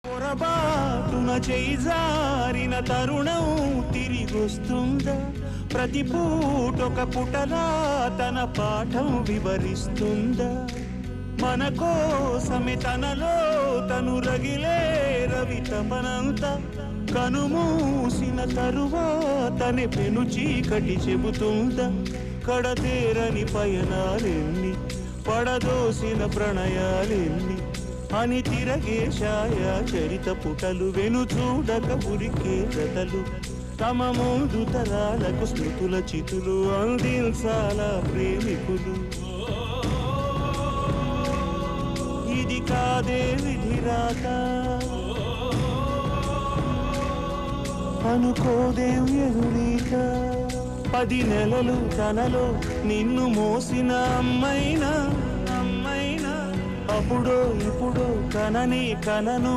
పొరబాటున చేయి జారిన తరుణం తిరిగొస్తుందా? ప్రతి పూటొక పుటలా తన పాఠం వివరిస్తుందా? మన కోసమే తనలో తను రగిలే రవి తపనంతా కనుమూసిన తరువాతనే పెను చీకటి చెబుతుందా? కడతేరని పయనాలెన్ని, పడదోసిన ప్రణయాలెన్ని అని తిరగే ఛాయా చరిత పుటలు, వెను చూడక ఉరికే కథలు, తమ ముందు తరాలకు స్మృతుల చితులు అందించాలా ప్రేమికులు. ఇది కాదే విధిరాత, అనుకోదేం ఎదురీత. 10 నెలలు తనలో నిన్ను మోసిన అమ్మైనా అప్పుడో ఇప్పుడో కనని కనను